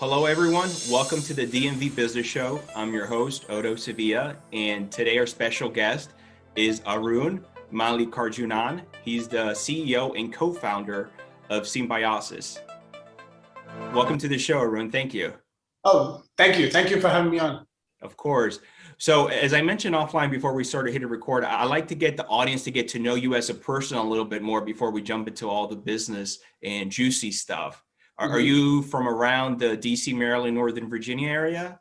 Hello, everyone. Welcome to the DMV Business Show. I'm your host, Otto Sevilla, and today our special guest is Arun Mallikarjunan. He's the CEO and co-founder of Symbiosis. Welcome to the show, Arun. Thank you. Oh, thank you. Thank you for having me on. Of course. So as I mentioned offline before we started hitting record, I like to get the audience to get to know you as a person a little bit more before we jump into all the business and juicy stuff. Are you from around the DC, Maryland, Northern Virginia area?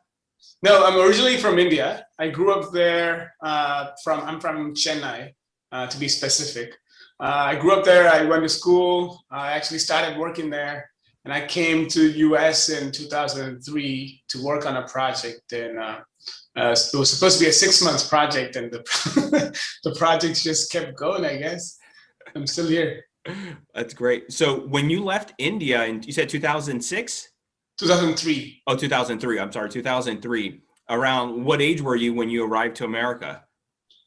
No, I'm originally from India. I grew up there. I'm from Chennai, to be specific. I grew up there. I went to school. I actually started working there, and I came to US in 2003 to work on a project. And it was supposed to be a 6 months project, and the project just kept going. I guess I'm still here. That's great. So when you left India, and you said 2006? 2003. Oh, 2003. I'm sorry, 2003. Around what age were you when you arrived to America?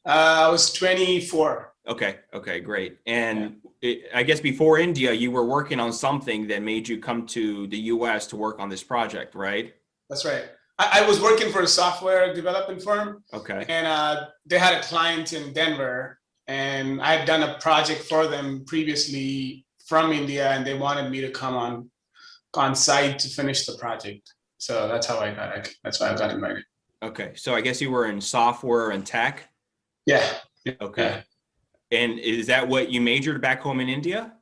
I was 24. Okay, great. And I guess before India, you were working on something that made you come to the US to work on this project, right? That's right. I was working for a software development firm. Okay. And they had a client in Denver, and I had done a project for them previously from India, and they wanted me to come on site to finish the project. So that's how that's why I got invited. Okay. So I guess you were in software and tech? Yeah. Okay. Yeah. And is that what you majored back home in India?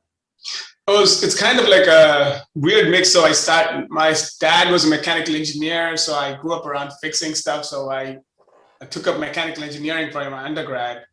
It's kind of like a weird mix. So my dad was a mechanical engineer, so I grew up around fixing stuff. So I took up mechanical engineering for my undergrad.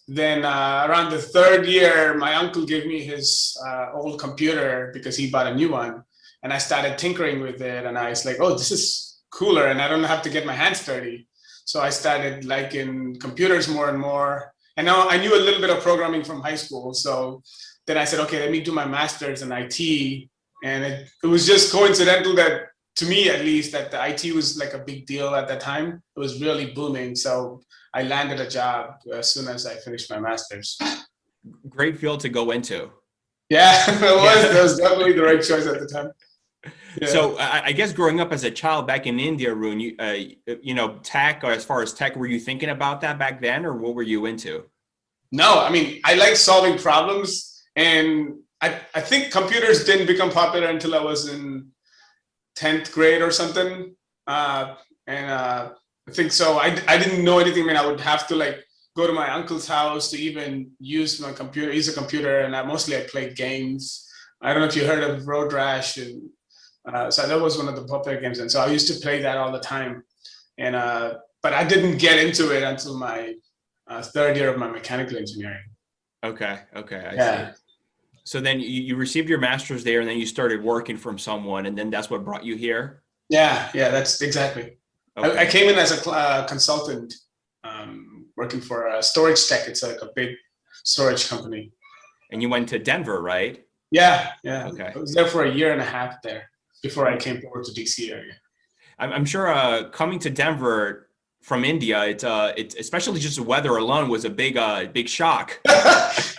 Then around the third year, my uncle gave me his old computer because he bought a new one. And I started tinkering with it. And I was like, oh, this is cooler. And I don't have to get my hands dirty. So I started liking computers more and more. And now I knew a little bit of programming from high school. So then I said, okay, let me do my master's in IT. And it was just coincidental that, to me at least, that the IT was like a big deal at that time. It was really booming. So I landed a job as soon as I finished my master's. Great field to go into. Yeah, that was definitely the right choice at the time. Yeah. So I guess growing up as a child back in India, Arun, tech, or as far as tech, were you thinking about that back then, or what were you into? No, I mean, I like solving problems, and I think computers didn't become popular until I was in 10th grade or something. I think so. I didn't know anything. I mean, I would have to go to my uncle's house to even use a computer, and mostly I played games. I don't know if you heard of Road Rash, and so that was one of the popular games, and so I used to play that all the time. And but I didn't get into it until my third year of my mechanical engineering. Okay, I see. So then you received your master's there, and then you started working from someone, and then that's what brought you here? Yeah, that's exactly. Okay. I came in as a consultant, working for a storage tech. It's like a big storage company. And you went to Denver, right? Yeah. Okay. I was there for a year and a half there before I came over to DC area. I'm sure coming to Denver from India, it's especially just the weather alone was a big shock.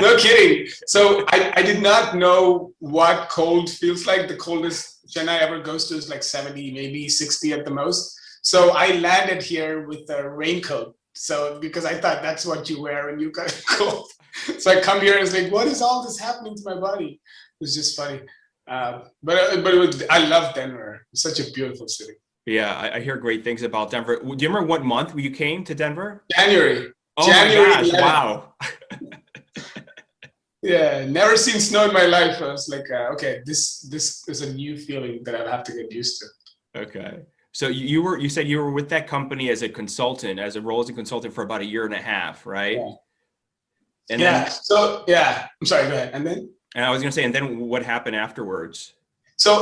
No kidding. So I did not know what cold feels like. The coldest Chennai ever goes to is like 70, maybe 60 at the most. So I landed here with a raincoat. So because I thought that's what you wear when you got cold. So I come here and it's like, what is all this happening to my body? It was just funny. But I love Denver. It's such a beautiful city. Yeah, I hear great things about Denver. Do you remember what month you came to Denver? January. Oh January my gosh, 11th. wow. Yeah, never seen snow in my life. I was like, okay, this is a new feeling that I'll have to get used to. Okay. So you said you were with that company as a consultant, as a consultant for about a year and a half, right? Yeah. And then, I'm sorry, go ahead. And then? And I was going to say, and then what happened afterwards? So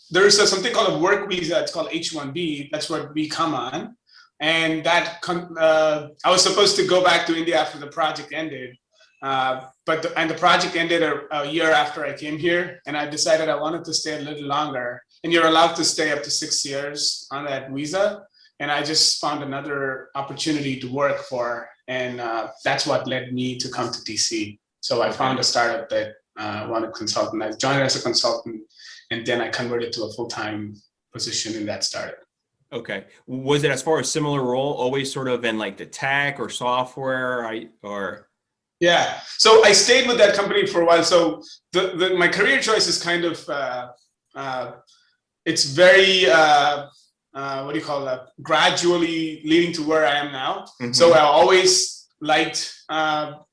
there's something called a work visa. It's called H-1B. That's what we come on. And that I was supposed to go back to India after the project ended. But the project ended a year after I came here, and I decided I wanted to stay a little longer. And you're allowed to stay up to 6 years on that visa. And I just found another opportunity to work for, and that's what led me to come to DC. So I found a startup that wanted consultant. I joined as a consultant, And then I converted to a full-time position in that startup. Okay. Was it, as far as similar role, always sort of in like the tech or software, Yeah. So I stayed with that company for a while. So my career choice is kind of, it's very, what do you call that? Gradually leading to where I am now. Mm-hmm. So I always liked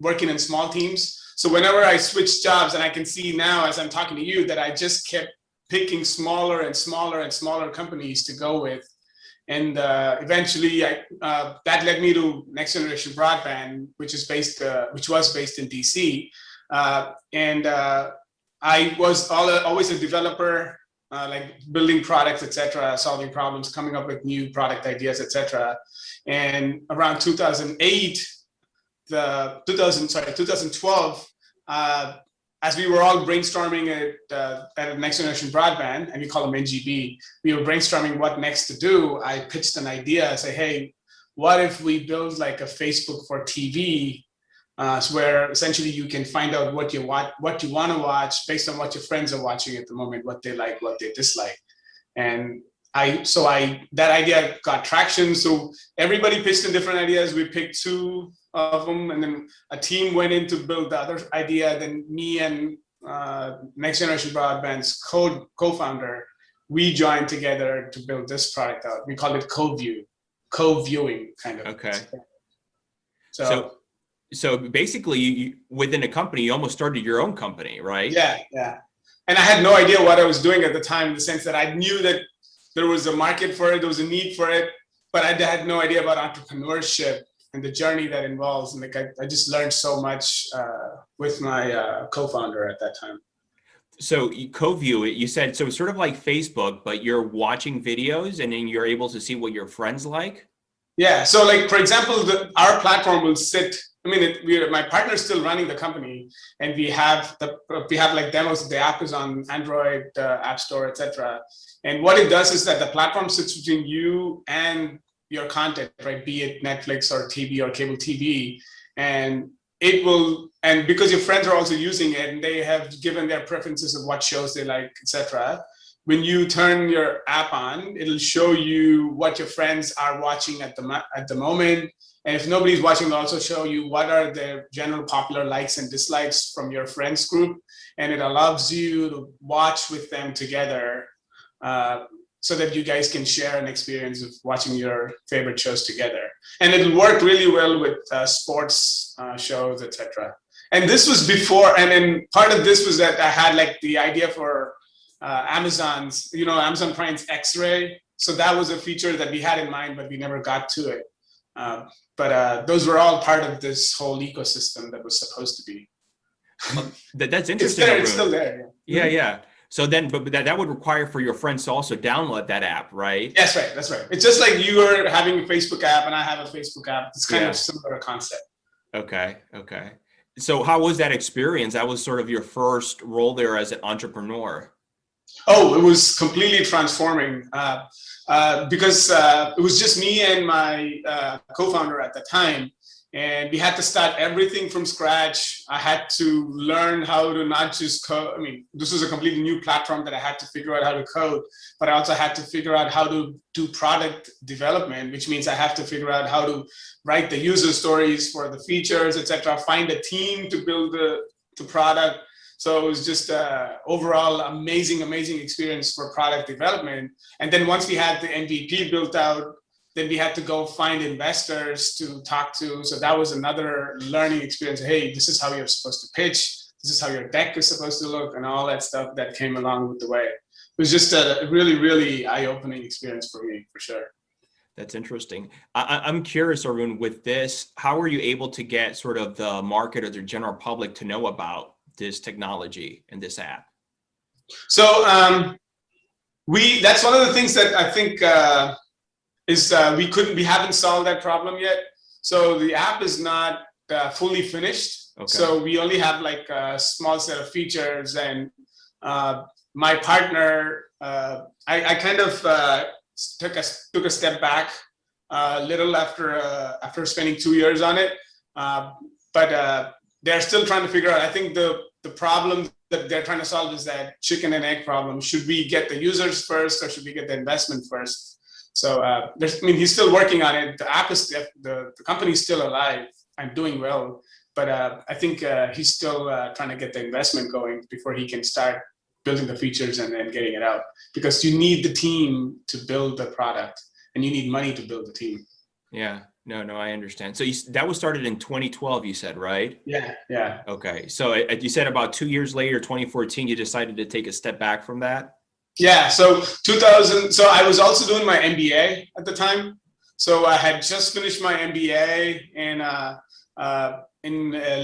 working in small teams. So whenever I switch jobs, and I can see now as I'm talking to you that I just kept picking smaller and smaller and smaller companies to go with. And eventually that led me to Next Generation Broadband, which was based in DC. And I was always a developer, like building products, etc., solving problems, coming up with new product ideas, etc. And around 2012, as we were all brainstorming at Next Generation Broadband, and we call them NGB, we were brainstorming what next to do. I pitched an idea. I say, hey, what if we build like a Facebook for TV, where essentially you can find out what you want to watch based on what your friends are watching at the moment, what they like, what they dislike. And that idea got traction. So everybody pitched in different ideas. We picked two of them, and then a team went in to build the other idea. Then me and Next Generation Broadband's co-founder, we joined together to build this product out. We call it co-viewing kind of. Okay. So basically, within a company, you almost started your own company, right? Yeah. And I had no idea what I was doing at the time, in the sense that I knew that there was a market for it, there was a need for it, but I had no idea about entrepreneurship and the journey that involves. And like I just learned so much with my co-founder at that time. So you co-view it, you said, so it's sort of like Facebook, but you're watching videos and then you're able to see what your friends like? Yeah. So like, for example, our platform will sit, my partner's still running the company, and we have like demos. The app is on Android, App Store, etc. And what it does is that the platform sits between you and your content, right? Be it Netflix or TV or cable TV, and and because your friends are also using it and they have given their preferences of what shows they like, etc. When you turn your app on, it'll show you what your friends are watching at the moment. And if nobody's watching, it'll also show you what are the general popular likes and dislikes from your friends group. And it allows you to watch with them together, so that you guys can share an experience of watching your favorite shows together. And it'll work really well with sports shows, etc. And this was before, and then part of this was that I had like the idea for Amazon Prime's X-Ray. So that was a feature that we had in mind, but we never got to it. But those were all part of this whole ecosystem that was supposed to be. That's interesting. It's still there. Yeah. So then, but that would require for your friends to also download that app, right? That's right. It's just like you are having a Facebook app and I have a Facebook app. It's kind of similar concept. Okay. So how was that experience? That was sort of your first role there as an entrepreneur. Oh, it was completely transforming because it was just me and my co-founder at the time. And we had to start everything from scratch. I had to learn how to not just code. This was a completely new platform that I had to figure out how to code, but I also had to figure out how to do product development, which means I have to figure out how to write the user stories for the features, etc. Find a team to build the product. So it was just overall amazing experience for product development. And then once we had the MVP built out, then we had to go find investors to talk to. So that was another learning experience. Hey, this is how you're supposed to pitch. This is how your deck is supposed to look, and all that stuff that came along with the way. It was just a really, really eye-opening experience for me, for sure. That's interesting. I'm curious, Arun, with this, how were you able to get sort of the market or the general public to know about this technology and this app? So that's one of the things that I think we haven't solved that problem yet. So the app is not fully finished. Okay. So we only have like a small set of features, and my partner, I kind of took a step back a little after spending 2 years on it, but they're still trying to figure out. I think the problem that they're trying to solve is that chicken and egg problem. Should we get the users first, or should we get the investment first? So he's still working on it. The app is the company's still alive and doing well, but I think he's still trying to get the investment going before he can start building the features and then getting it out. Because you need the team to build the product, and you need money to build the team. Yeah, no, I understand. So that was started in 2012, you said, right? Yeah. Okay, so you said about 2 years later, 2014, you decided to take a step back from that? Yeah, so 2000. So I was also doing my MBA at the time. So I had just finished my MBA in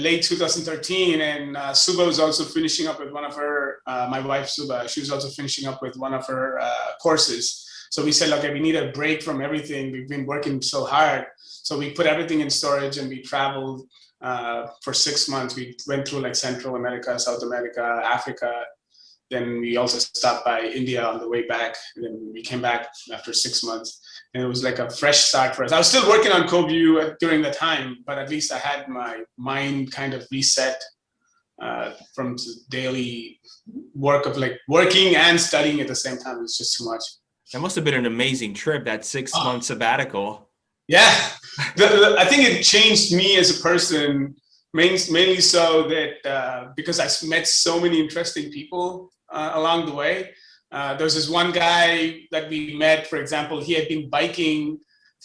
late 2013, and Subha was also finishing up with one of her. My wife Subha, she was also finishing up with one of her courses. So we said, okay, we need a break from everything. We've been working so hard. So we put everything in storage, and we traveled for 6 months. We went through like Central America, South America, Africa. Then we also stopped by India on the way back. And then we came back after 6 months. And it was like a fresh start for us. I was still working on CoView during the time, but at least I had my mind kind of reset from the daily work of like working and studying at the same time. It was just too much. That must have been an amazing trip, that 6 month sabbatical. Yeah, I think it changed me as a person, mainly so that because I met so many interesting people along the way. There was this one guy that we met, for example. He had been biking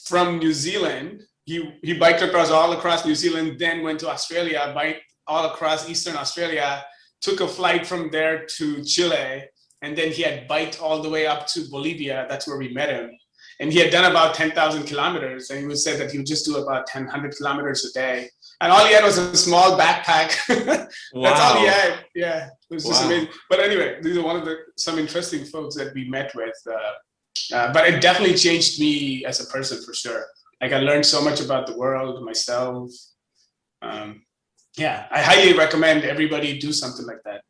from New Zealand. He biked all across New Zealand, then went to Australia, biked all across Eastern Australia, took a flight from there to Chile, and then he had biked all the way up to Bolivia. That's where we met him. And he had done about 10,000 kilometers, and he would say that he would just do about 100 kilometers a day. And all he had was a small backpack. Wow. That's all he had. Yeah, it was just amazing. But anyway, these are some interesting folks that we met with. But it definitely changed me as a person, for sure. Like, I learned so much about the world, myself. Yeah, I highly recommend everybody do something like that.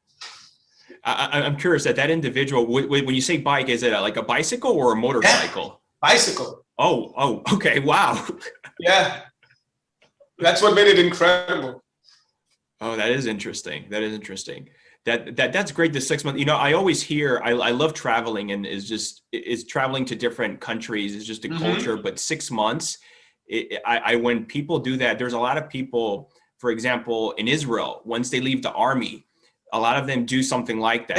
I'm curious, that individual, when you say bike, is it like a bicycle or a motorcycle? Yeah, bicycle. Oh, okay, wow. Yeah, that's what made it incredible. Oh, that is interesting. That's great. The 6 months, I always hear, I love traveling, and is traveling to different countries is just a culture, but 6 months, when people do that, there's a lot of people, for example, in Israel, once they leave the army, a lot of them do something like that.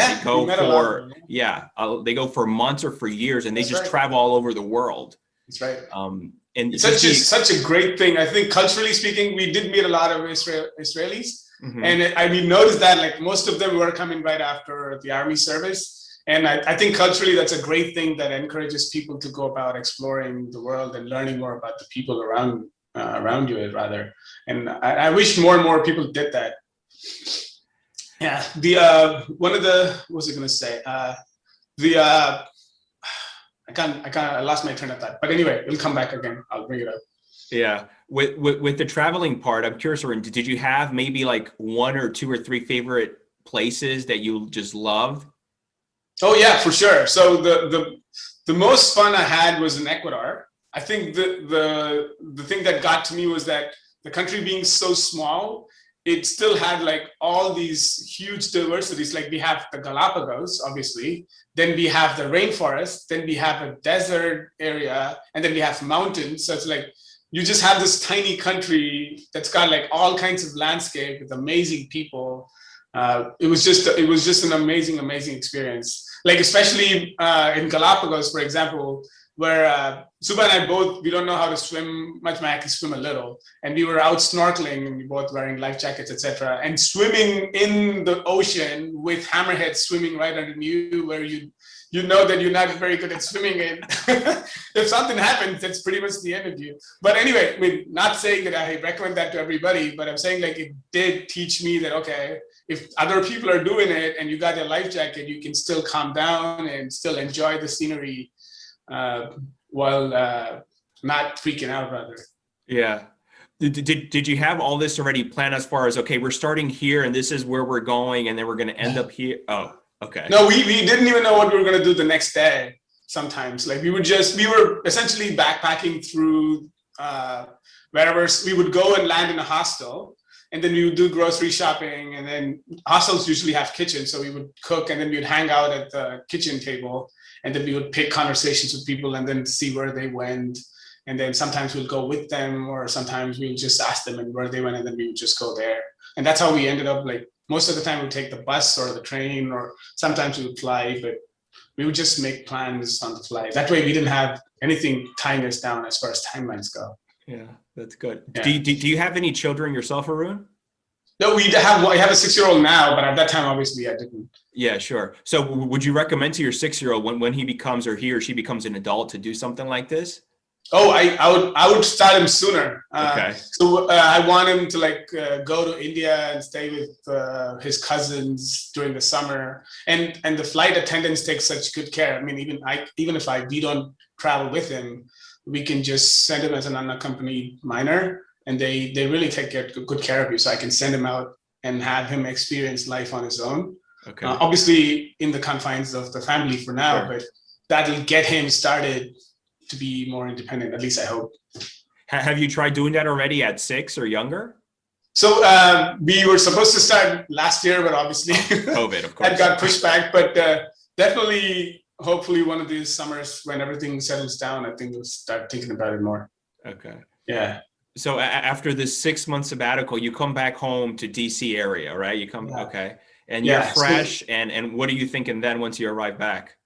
Yeah, they go for months or for years, and they That's just right. travel all over the world. That's right. And it's such a great thing. I think culturally speaking, we did meet a lot of Israelis. And we noticed that like most of them were coming right after the army service. And I think culturally, that's a great thing that encourages people to go about exploring the world and learning more about the people around you, rather. And I wish more and more people did that. Yeah, what was I going to say? I lost my train of thought, but anyway, it'll come back again. I'll bring it up. Yeah, with the traveling part, I'm curious, Arun, did you have maybe like 1 or 2 or 3 favorite places that you just loved? Oh yeah, for sure. So the most fun I had was in Ecuador. I think the thing that got to me was that the country being so small, it still had like all these huge diversities. Like we have the Galapagos, obviously, then we have the rainforest, then we have a desert area, and then we have mountains. So it's like, you just have this tiny country that's got like all kinds of landscape with amazing people. It was just an amazing experience. Like especially in Galapagos, for example, where Subha and I we don't know how to swim much, but I can swim a little. And we were out snorkeling, and we both wearing life jackets, etc. And swimming in the ocean with hammerheads swimming right underneath you, where you know that you're not very good at swimming in. If something happens, that's pretty much the end of you. But anyway, I mean, not saying that I recommend that to everybody, but I'm saying like it did teach me that, okay, if other people are doing it and you got your life jacket, you can still calm down and still enjoy the scenery while not freaking out, rather. Yeah. Did you have all this already planned as far as, okay, we're starting here and this is where we're going and then we're going to end up here? Oh, okay. No, we didn't even know what we were going to do the next day. Sometimes like we were essentially backpacking through wherever. We would go and land in a hostel. and then we would do grocery shopping, and then hostels usually have kitchens, so we would cook, and then we would hang out at the kitchen table, and then we would pick conversations with people and then see where they went. And then sometimes we'll go with them, or sometimes we'll just ask them and where they went, and then we would just go there. And that's how we ended up. Like most of the time we'd take the bus or the train, or sometimes we would fly, but we would just make plans on the fly. That way we didn't have anything tying us down as far as timelines go. Yeah, that's good. Yeah. Do you have any children yourself, Arun? No, I have a 6-year-old now, but at that time, obviously, I didn't. Yeah, sure. So would you recommend to your 6-year-old when he becomes, or he or she becomes an adult, to do something like this? Oh, I would start him sooner. Okay. So I want him to go to India and stay with his cousins during the summer. And the flight attendants take such good care. I mean, even if we don't travel with him, we can just send him as an unaccompanied minor, and they really take good care of you. So I can send him out and have him experience life on his own. Okay. Obviously in the confines of the family for now, Sure. but that'll get him started to be more independent, at least I hope. Have you tried doing that already at 6 or younger? So we were supposed to start last year, but obviously COVID, of course. that got pushed back. But definitely, hopefully one of these summers when everything settles down, I think we'll start thinking about it more. Okay. Yeah. So after this 6-month sabbatical, you come back home to DC area, right? You come, Yeah. okay. And you're fresh. And what are you thinking then once you arrive back?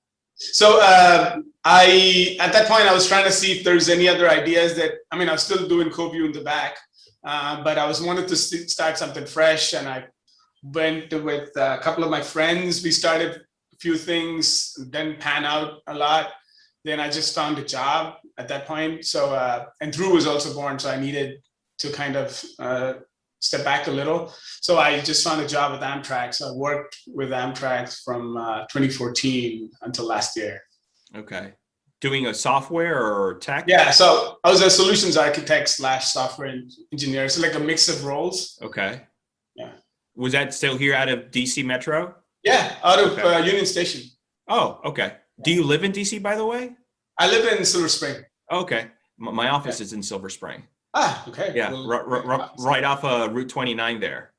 So at that point, I was trying to see if there's any other ideas I was still doing co-view in the back, but I wanted to start something fresh. And I went with a couple of my friends. We started a few things, didn't pan out a lot. Then I just found a job at that point. So, and Drew was also born, so I needed to kind of step back a little. So I just found a job with Amtrak. So I worked with Amtrak from 2014 until last year. Okay. Doing a software or tech? Yeah. So I was a solutions architect / software engineer. So like a mix of roles. Okay. Yeah. Was that still here out of DC Metro? Yeah. Out of Union Station. Oh, okay. Do you live in DC, by the way? I live in Silver Spring. Okay. My office is in Silver Spring. Ah, okay. Yeah, Well, right off Route 29 there.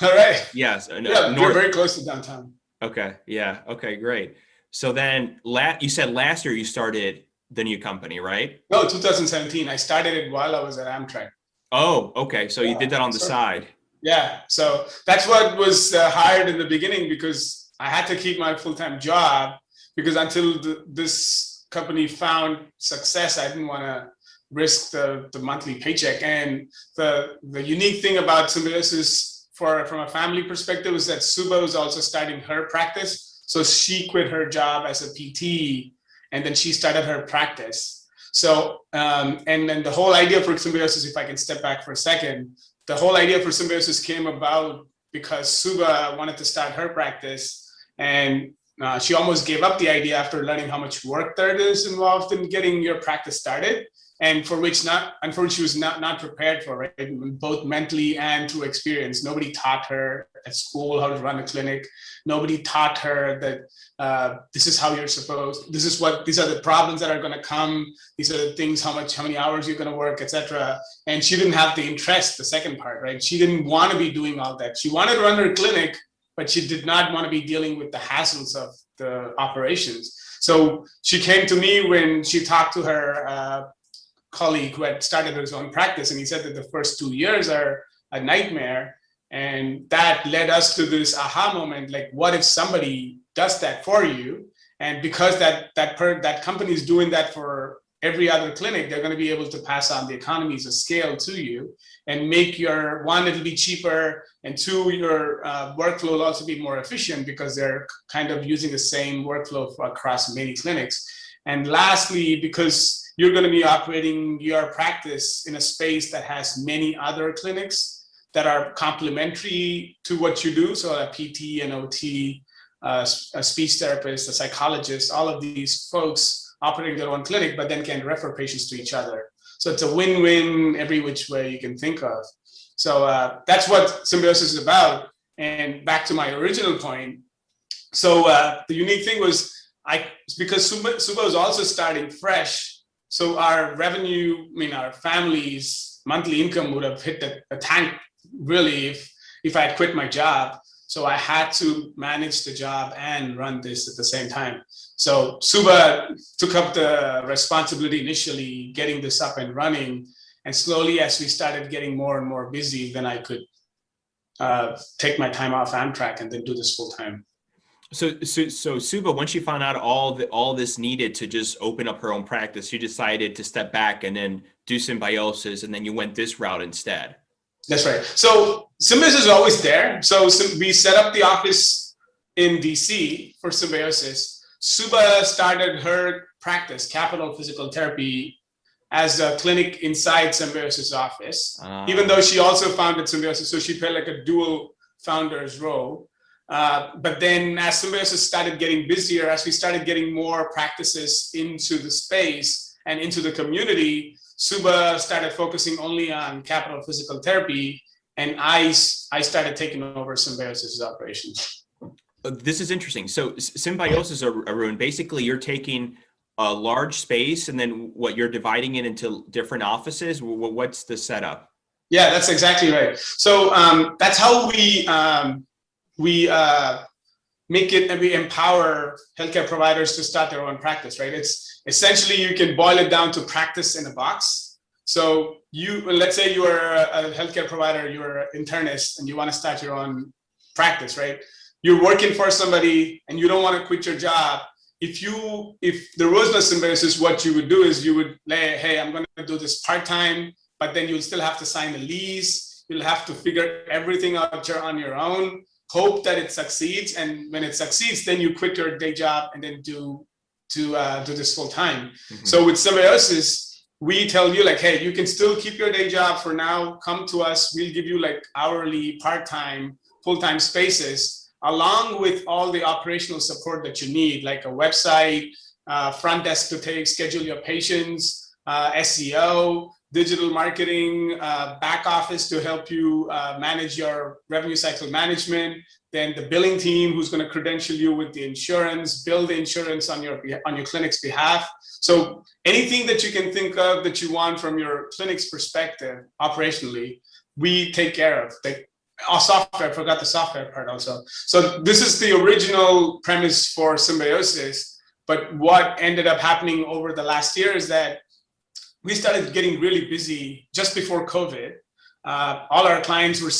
All right. Yes. Yeah, we're very close to downtown. Okay. Yeah. Okay, great. So then you said last year you started the new company, right? No, 2017. I started it while I was at Amtrak. Oh, okay. So you did that on the side. Yeah. So that's what was hired in the beginning, because I had to keep my full-time job, because until this company found success, I didn't want to risk the monthly paycheck. And the unique thing about Symbiosis from a family perspective is that Subha was also starting her practice. So she quit her job as a PT, and then she started her practice. So, and then the whole idea for Symbiosis, if I can step back for a second, the whole idea for Symbiosis came about because Subha wanted to start her practice, and she almost gave up the idea after learning how much work there is involved in getting your practice started, and for which unfortunately she was not prepared for, right? Both mentally and through experience. Nobody taught her at school how to run a clinic. Nobody taught her that this is how you're supposed. These are the problems that are going to come. These are the things, how many hours you're going to work, etc. And she didn't have the interest. The second part, right? She didn't want to be doing all that. She wanted to run her clinic, but she did not want to be dealing with the hassles of the operations. So she came to me when she talked to her colleague who had started his own practice, and he said that the first 2 years are a nightmare. And that led us to this aha moment, like, what if somebody does that for you? And because that company is doing that for every other clinic, they're going to be able to pass on the economies of scale to you and make one, it'll be cheaper, and two, your workflow will also be more efficient because they're kind of using the same workflow across many clinics. And lastly, because you're going to be operating your practice in a space that has many other clinics that are complementary to what you do. So a PT, an OT, a speech therapist, a psychologist, all of these folks operating their own clinic, but then can refer patients to each other. So it's a win-win every which way you can think of. So that's what Symbiosis is about. And back to my original point. So the unique thing was, because Subha was also starting fresh, so our revenue, our family's monthly income would have hit a tank really if I had quit my job. So I had to manage the job and run this at the same time. So Subha took up the responsibility initially, getting this up and running. And slowly, as we started getting more and more busy, then I could take my time off Amtrak and then do this full time. So Subha, once she found out all this needed to just open up her own practice, she decided to step back and then do Symbiosis, and then you went this route instead. That's right. So Symbiosis is always there. So we set up the office in DC for Symbiosis. Subha started her practice, Capital Physical Therapy, as a clinic inside Symbiosis office, even though she also founded Symbiosis. So she played like a dual founder's role. But then as Symbiosis started getting busier, as we started getting more practices into the space and into the community, Subha started focusing only on Capital Physical Therapy, and I started taking over Symbiosis' operations. This is interesting. So Symbiosis, Arun, basically you're taking a large space and then you're dividing it into different offices. What's the setup? Yeah, that's exactly right. So that's how we make it, and we empower healthcare providers to start their own practice, right? It's essentially, you can boil it down to practice in a box. So let's say you are a healthcare provider, you're an internist, and you want to start your own practice, right? You're working for somebody and you don't want to quit your job. If there was no Symbiosis, what you would do is you would say, hey, I'm going to do this part-time, but then you'll still have to sign the lease. You'll have to figure everything out on your own, hope that it succeeds. And when it succeeds, then you quit your day job and then do this full time. Mm-hmm. So with Symbiosis, we tell you like, hey, you can still keep your day job for now. Come to us. We'll give you like hourly, part-time, full-time spaces, along with all the operational support that you need, like a website, front desk to schedule your patients, SEO, digital marketing, back office to help you manage your revenue cycle management, then the billing team who's going to credential you with the insurance, bill the insurance on your clinic's behalf. So anything that you can think of that you want from your clinic's perspective, operationally, we take care of. Software, I forgot the software part also. So this is the original premise for Symbiosis. But what ended up happening over the last year is that we started getting really busy just before COVID. All our clients were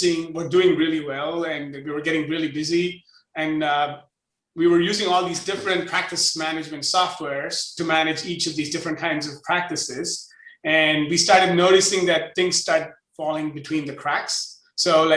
doing really well, and we were getting really busy. And we were using all these different practice management softwares to manage each of these different kinds of practices. And we started noticing that things start falling between the cracks. So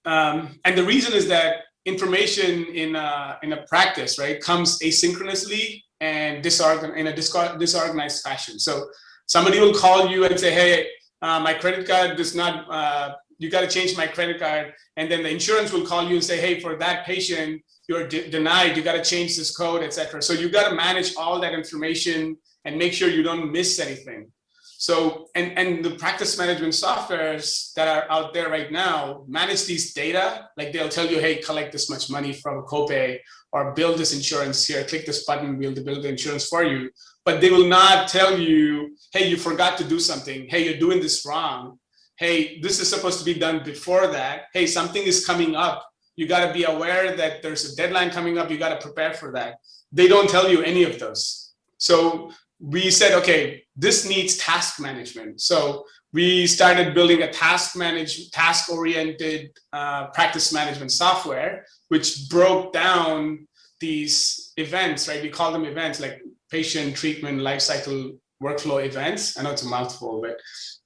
and the reason is that information in a practice, right, comes asynchronously and in a disorganized fashion. So somebody will call you and say, hey, my credit card does not, you got to change my credit card. And then the insurance will call you and say, hey, for that patient, you're denied, you got to change this code, etc. So you got to manage all that information and make sure you don't miss anything. So, and the practice management softwares that are out there right now manage these data. Like they'll tell you, hey, collect this much money from a copay, or build this insurance here, click this button, we'll build the insurance for you. But they will not tell you, hey, you forgot to do something. Hey, you're doing this wrong. Hey, this is supposed to be done before that. Hey, something is coming up. You got to be aware that there's a deadline coming up. You got to prepare for that. They don't tell you any of those. So we said, okay, this needs task management. So we started building a task-oriented practice management software, which broke down these events, right? We call them events, like patient treatment lifecycle workflow events. I know it's a mouthful, but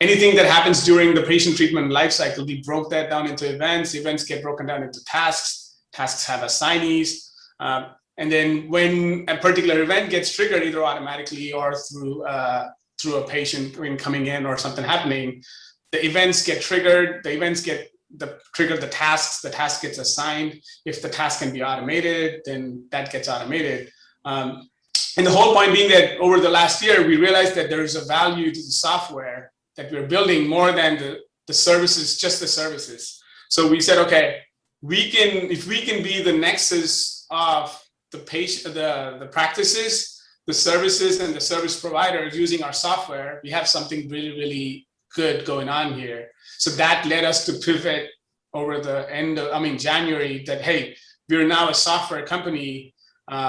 anything that happens during the patient treatment lifecycle, we broke that down into events. Events get broken down into tasks. Tasks have assignees. And then when a particular event gets triggered, either automatically or through a patient coming in or something happening, the events get triggered. The events trigger the tasks. The task gets assigned. If the task can be automated, then that gets automated. And the whole point being that over the last year, we realized that there is a value to the software that we're building more than the services, just the services. So we said, okay, if we can be the nexus of the patient, the practices, the services, and the service providers using our software, we have something really, really good going on here. So that led us to pivot over the end of, January, that, hey, we're now a software company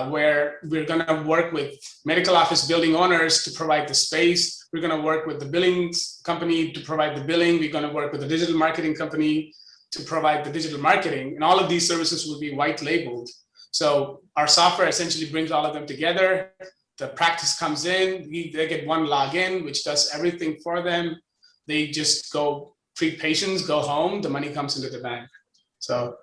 where we're going to work with medical office building owners to provide the space. We're going to work with the billings company to provide the billing. We're going to work with the digital marketing company to provide the digital marketing. And all of these services will be white labeled. So our software essentially brings all of them together. The practice comes in, they get one login, which does everything for them. They just go treat patients, go home, the money comes into the bank. So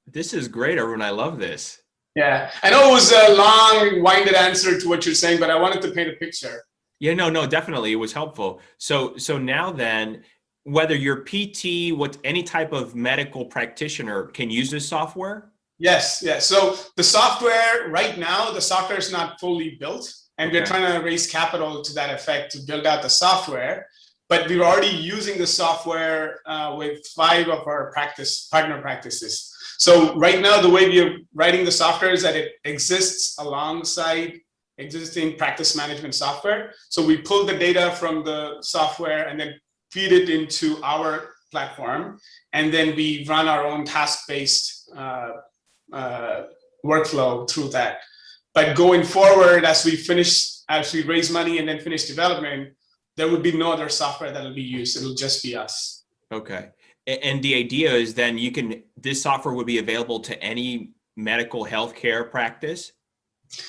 this is great, Arun. I love this. Yeah, I know it was a long-winded answer to what you're saying, but I wanted to paint a picture. Yeah, no, definitely. It was helpful. So now then, whether you're PT, any type of medical practitioner can use this software? Yes. So the software right now, the software is not fully built, and we're trying to raise capital to that effect to build out the software. But we're already using the software with 5 of our partner practices. So right now, the way we are writing the software is that it exists alongside existing practice management software. So we pull the data from the software and then feed it into our platform, and then we run our own task-based workflow through that. But going forward, as we raise money and then finish development, there would be no other software that will be used. It'll just be us. Okay. And the idea is then this software would be available to any medical healthcare practice?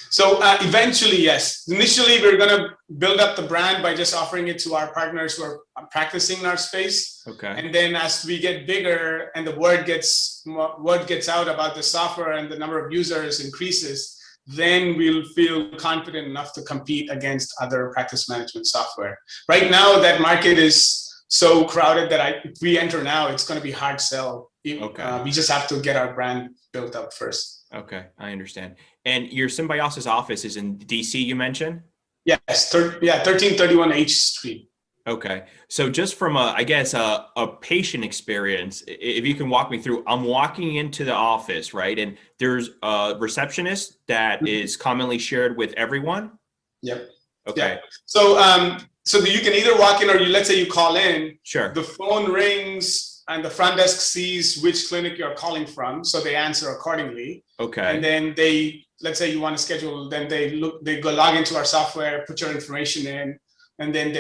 So eventually, yes. Initially, we're going to build up the brand by just offering it to our partners who are practicing in our space. Okay. And then as we get bigger and the word gets out about the software and the number of users increases, then we'll feel confident enough to compete against other practice management software. Right now, that market is so crowded that if we enter now, it's going to be hard sell. Okay. We just have to get our brand built up first. Okay, I understand. And your Symbiosis office is in DC, you mentioned? Yes, 1331 H Street. Okay, so just from a patient experience, if you can walk me through, I'm walking into the office, right? And there's a receptionist that is commonly shared with everyone? Yep. Okay. Yeah. So you can either walk in or let's say you call in. Sure. The phone rings and the front desk sees which clinic you're calling from, so they answer accordingly. Okay. And then let's say you want to schedule, then they go log into our software, put your information in, and then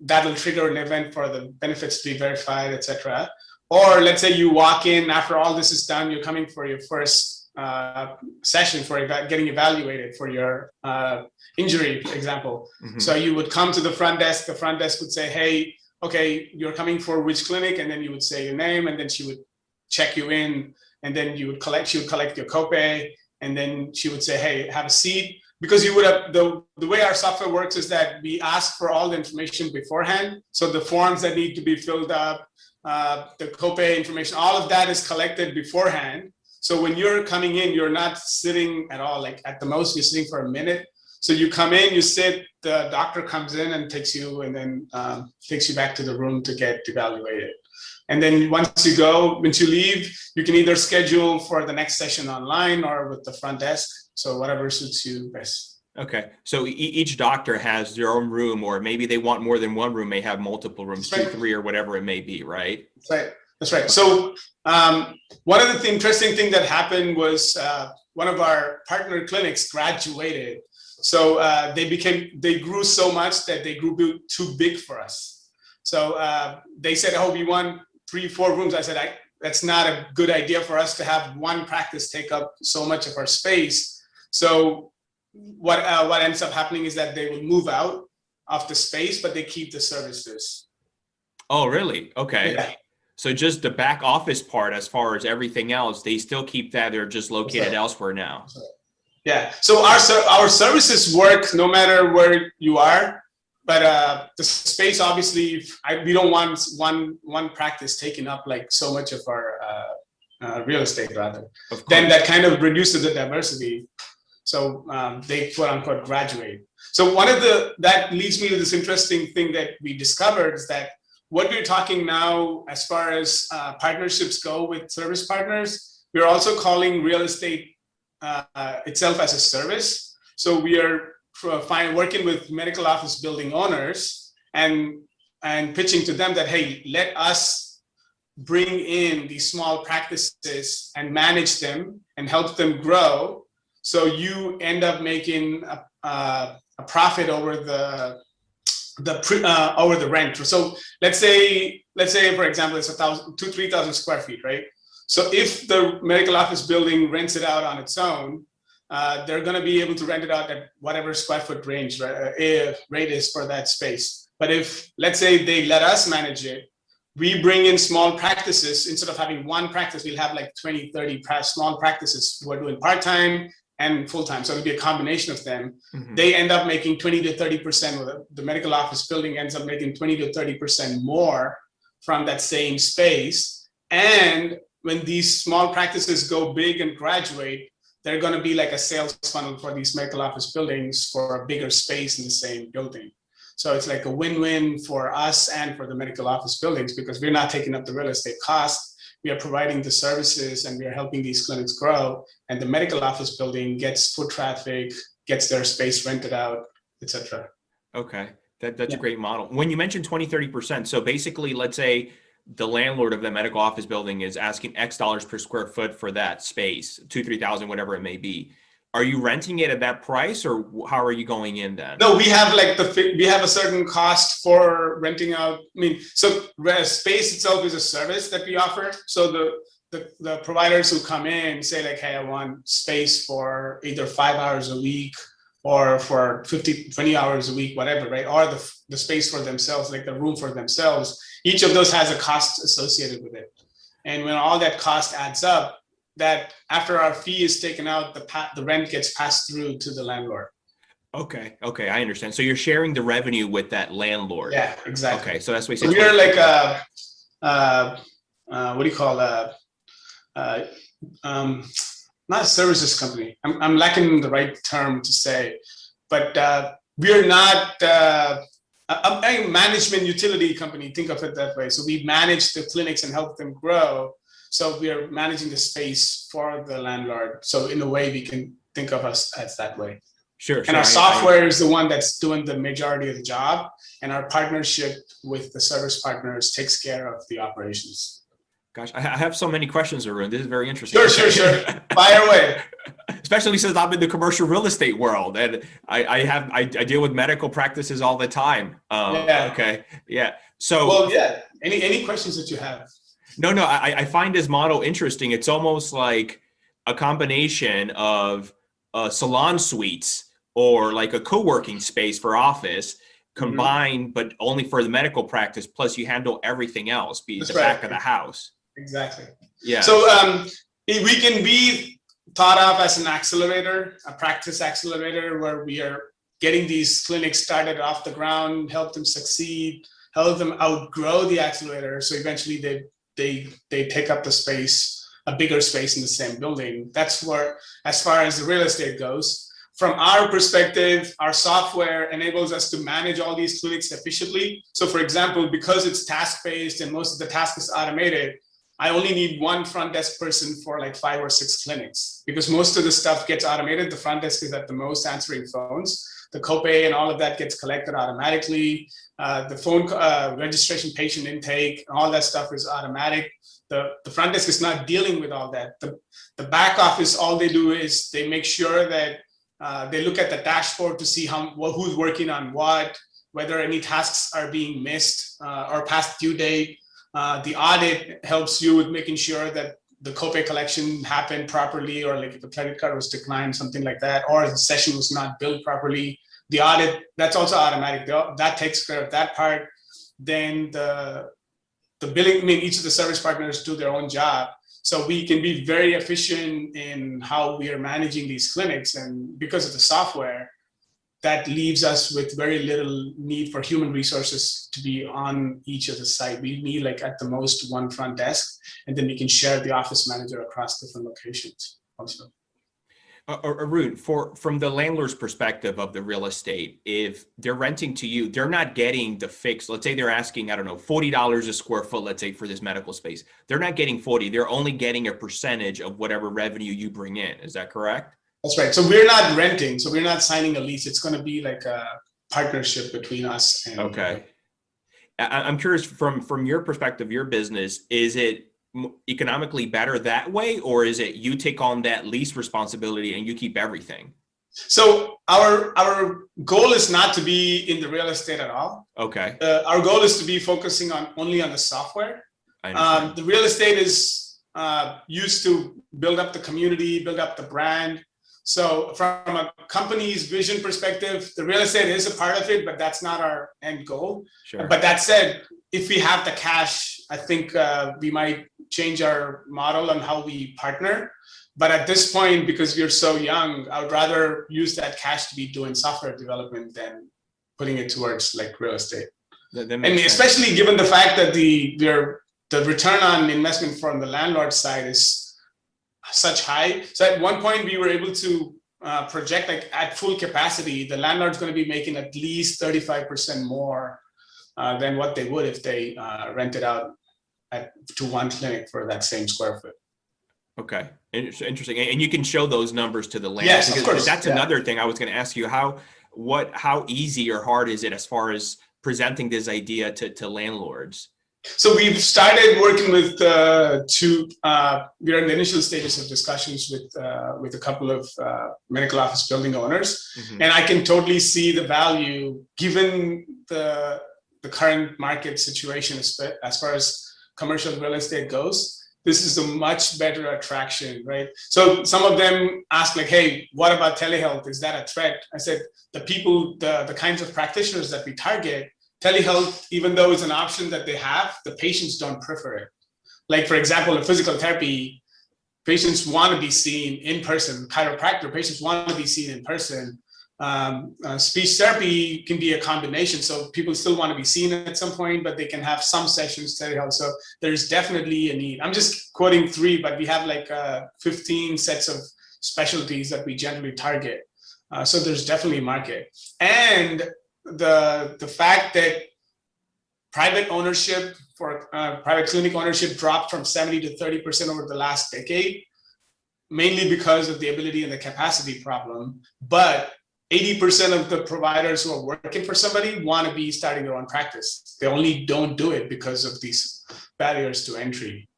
that'll trigger an event for the benefits to be verified, etc. Or let's say you walk in after all this is done, you're coming for your first session for getting evaluated for your injury, for example. Mm-hmm. So you would come to the front desk would say, hey, okay, you're coming for which clinic? And then you would say your name, and then she would check you in, and then she would collect your copay, and then she would say, hey, have a seat. Because you would have, the way our software works is that we ask for all the information beforehand. So the forms that need to be filled up, the copay information, all of that is collected beforehand. So when you're coming in, you're not sitting at all. Like at the most, you're sitting for a minute. So you come in, you sit, the doctor comes in and takes you, and then takes you back to the room to get evaluated. And then once you leave, you can either schedule for the next session online or with the front desk. So whatever suits you best. Okay. So each doctor has their own room, or maybe they want more than one room, may have multiple rooms, That's 2, right. 3, or whatever it may be, right? That's right. So one of the interesting things that happened was one of our partner clinics graduated. So they grew so much that they grew too big for us. So they said, oh, we want 3, 4 rooms. I said, that's not a good idea for us to have one practice take up so much of our space. So what ends up happening is that they will move out of the space, but they keep the services. Oh, really? Okay. Yeah. So just the back office part, as far as everything else, they still keep that. They're just located elsewhere now. Yeah. So our services work no matter where you are, but the space, obviously, we don't want one practice taking up like so much of our real estate, rather. Then that kind of reduces the diversity. So they quote unquote graduate. So that leads me to this interesting thing that we discovered is that what we're talking now, as far as partnerships go with service partners, we're also calling real estate itself as a service. So we are working with medical office building owners and pitching to them that, hey, let us bring in these small practices and manage them and help them grow. So you end up making a profit over the rent. So let's say for example, it's 2,000-3,000 square feet, right? So if the medical office building rents it out on its own, they're going to be able to rent it out at whatever square foot range rate is for that space. But if, let's say, they let us manage it, we bring in small practices. Instead of having one practice, we'll have like 20, 30 small practices who are doing part-time and full-time. So it'll be a combination of them. Mm-hmm. They end up making 20 to 30%, the medical office building ends up making 20 to 30% more from that same space. And when these small practices go big and graduate, they're going to be like a sales funnel for these medical office buildings for a bigger space in the same building. So it's like a win-win for us and for the medical office buildings, because we're not taking up the real estate cost. We are providing the services and we are helping these clinics grow. And the medical office building gets foot traffic, gets their space rented out, etc. Okay, that's a great model. When you mentioned 20, 30%, so basically, let's say the landlord of the medical office building is asking X dollars per square foot for that space, 2,000-3,000, whatever it may be. Are you renting it at that price, or how are you going in then? No, we have like we have a certain cost for renting out. I mean, so space itself is a service that we offer. So the providers who come in say like, hey, I want space for either 5 hours a week or for 20 hours a week, whatever, right? Or the space for themselves, like the room for themselves. Each of those has a cost associated with it. And when all that cost adds up, that after our fee is taken out, the rent gets passed through to the landlord. Okay, I understand. So you're sharing the revenue with that landlord. Yeah, exactly. Okay, so that's what you say. So we're like what do you call not a services company. I'm lacking the right term to say, but we're not a management utility company. Think of it that way. So we manage the clinics and help them grow. So we are managing the space for the landlord. So in a way, we can think of us as that way. Sure. And our software is the one that's doing the majority of the job. And our partnership with the service partners takes care of the operations. Gosh, I have so many questions, Arun. This is very interesting. Sure. Fire away. Especially since I'm in the commercial real estate world, and I deal with medical practices all the time. Yeah. Okay. Yeah. So. Well, yeah. Any questions that you have? No. I find this model interesting. It's almost like a combination of salon suites or like a co-working space for office combined, but only for the medical practice. Plus, you handle everything else, be the back of the house. Exactly. Yeah. So we can be thought of as an accelerator, a practice accelerator, where we are getting these clinics started off the ground, help them succeed, help them outgrow the accelerator. So eventually they take up the space, a bigger space in the same building. That's where, as far as the real estate goes. From our perspective, our software enables us to manage all these clinics efficiently. So for example, because it's task-based and most of the task is automated, I only need one front desk person for like 5 or 6 clinics, because most of the stuff gets automated. The front desk is at the most answering phones. The copay and all of that gets collected automatically. The phone registration, patient intake, all that stuff is automatic. The front desk is not dealing with all that. The back office, all they do is they make sure that they look at the dashboard to see who's working on what, whether any tasks are being missed or past due date. The audit helps you with making sure that the copay collection happened properly, or like if a credit card was declined, something like that, or the session was not billed properly. The audit, that's also automatic. That takes care of that part. Then the billing, I mean, each of the service partners do their own job. So we can be very efficient in how we are managing these clinics. And because of the software, that leaves us with very little need for human resources to be on each of the site. We need like at the most one front desk, and then we can share the office manager across different locations also. Arun, from the landlord's perspective of the real estate, if they're renting to you, they're not getting the fixed. Let's say they're asking, I don't know, $40 a square foot, let's say, for this medical space. They're not getting 40. They're only getting a percentage of whatever revenue you bring in. Is that correct? That's right. So we're not renting. So we're not signing a lease. It's going to be like a partnership between us. And okay. I'm curious from your perspective, your business, is it economically better that way, or is it you take on that lease responsibility and you keep everything? So our goal is not to be in the real estate at all. Okay. Our goal is to be focusing only on the software. I understand. The real estate is used to build up the community, build up the brand. So from a company's vision perspective, the real estate is a part of it, but that's not our end goal. Sure. But that said, if we have the cash, I think we might change our model on how we partner. But at this point, because we're so young, I would rather use that cash to be doing software development than putting it towards like real estate. That and makes sense. especially given the fact that the return on investment from the landlord side is such high. So at one point we were able to project like at full capacity, the landlord's going to be making at least 35% more than what they would if they rented out to one clinic for that same square foot. Okay, interesting. And you can show those numbers to the landlord. Yes, of course. That's another thing I was going to ask you. How easy or hard is it as far as presenting this idea to landlords? So we've started working with we're in the initial stages of discussions with a couple of medical office building owners, and I can totally see the value given the current market situation as far as commercial real estate goes. This is a much better attraction, right? So some of them ask like, hey, what about telehealth? Is that a threat? I said, the kinds of practitioners that we target, telehealth, even though it's an option that they have, the patients don't prefer it. Like, for example, in physical therapy, patients want to be seen in person. Chiropractor, patients want to be seen in person. Speech therapy can be a combination. So people still want to be seen at some point, but they can have some sessions telehealth. So there's definitely a need. I'm just quoting 3, but we have like 15 sets of specialties that we generally target. So there's definitely a market. And the fact that private ownership for private clinic ownership dropped from 70 to 30% over the last decade, mainly because of the ability and the capacity problem. But 80% of the providers who are working for somebody want to be starting their own practice. They only don't do it because of these barriers to entry.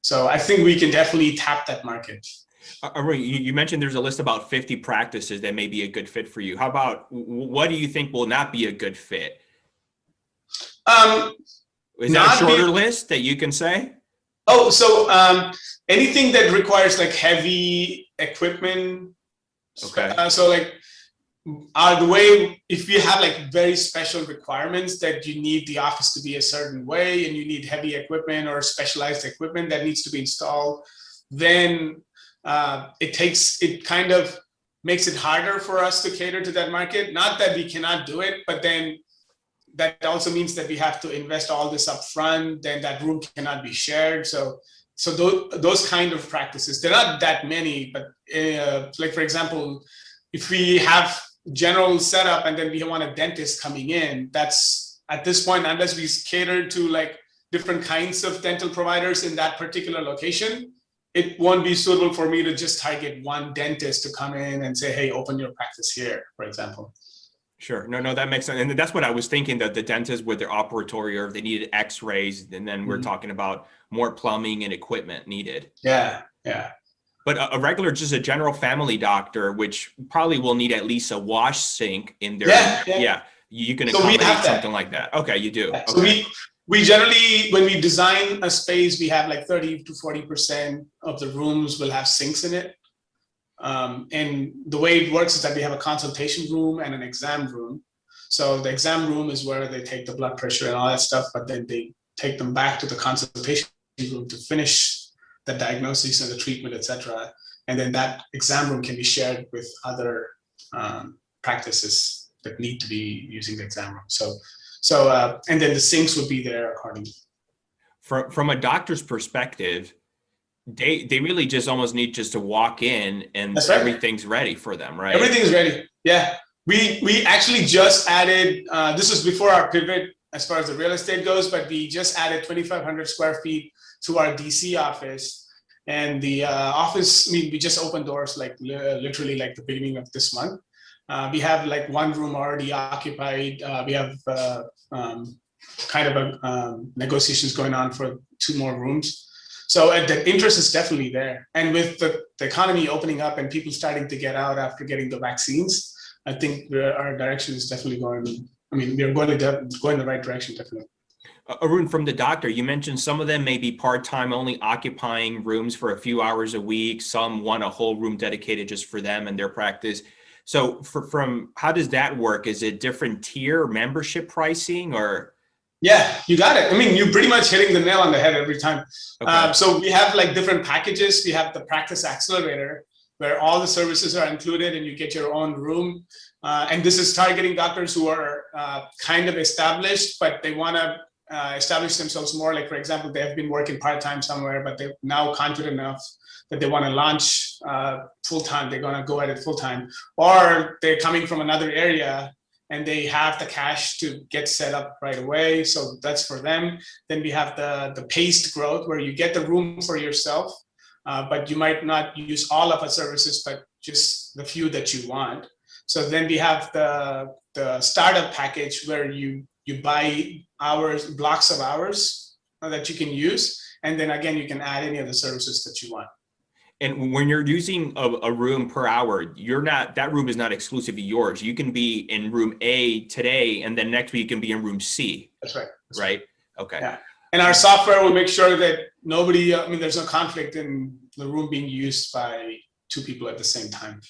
So I think we can definitely tap that market. Arun, you mentioned there's a list about 50 practices that may be a good fit for you. How about, what do you think will not be a good fit? Is that a shorter list that you can say? Oh, so anything that requires like heavy equipment. Okay. So like the way, if you have like very special requirements that you need the office to be a certain way and you need heavy equipment or specialized equipment that needs to be installed, then it kind of makes it harder for us to cater to that market. Not that we cannot do it, but then that also means that we have to invest all this up front, then that room cannot be shared. So those kind of practices, they're not that many, but like for example, if we have general setup and then we want a dentist coming in, that's at this point, unless we cater to like different kinds of dental providers in that particular location, it won't be suitable for me to just target one dentist to come in and say, hey, open your practice here, for example. Sure. No, that makes sense. And that's what I was thinking, that the dentists with their operatory, or if they needed x-rays, and then we're talking about more plumbing and equipment needed. Yeah. But a regular, just a general family doctor, which probably will need at least a wash sink in their, you can accommodate something like that. Okay, you do. Yeah. Okay. So we generally, when we design a space, we have like 30 to 40% of the rooms will have sinks in it. And the way it works is that we have a consultation room and an exam room. So the exam room is where they take the blood pressure and all that stuff, but then they take them back to the consultation room to finish the diagnosis and the treatment, etc. And then that exam room can be shared with other practices that need to be using the exam room. So and then the sinks would be there accordingly. From a doctor's perspective, they really just almost need just to walk in and everything's ready for them, right? Everything's ready. Yeah. We actually just added, this was before our pivot as far as the real estate goes, but we just added 2,500 square feet to our DC office. And the office, we just opened doors like literally like the beginning of this month. We have like one room already occupied. We have kind of a negotiations going on for 2 more rooms. So the interest is definitely there. And with the economy opening up and people starting to get out after getting the vaccines, I think our direction is definitely going, we're going to go in the right direction, definitely. Arun, from the doctor, you mentioned some of them may be part-time, only occupying rooms for a few hours a week. Some want a whole room dedicated just for them and their practice. So from how does that work? Is it different tier membership pricing or? Yeah, you got it. You're pretty much hitting the nail on the head every time. Okay. So we have like different packages. We have the practice accelerator where all the services are included and you get your own room. And this is targeting doctors who are kind of established, but they want to establish themselves more. Like, for example, they have been working part-time somewhere, but they're now confident enough that they want to launch full-time. They're going to go at it full-time. Or they're coming from another area and they have the cash to get set up right away. So that's for them. Then we have the paced growth where you get the room for yourself, but you might not use all of our services, but just the few that you want. So then we have the startup package where you buy hours, blocks of hours that you can use. And then again, you can add any of the services that you want. And when you're using a room per hour, that room is not exclusively yours. You can be in room A today, and then next week you can be in room C. That's right. Right? Okay. Yeah. And our software will make sure that there's no conflict in the room being used by 2 people at the same time.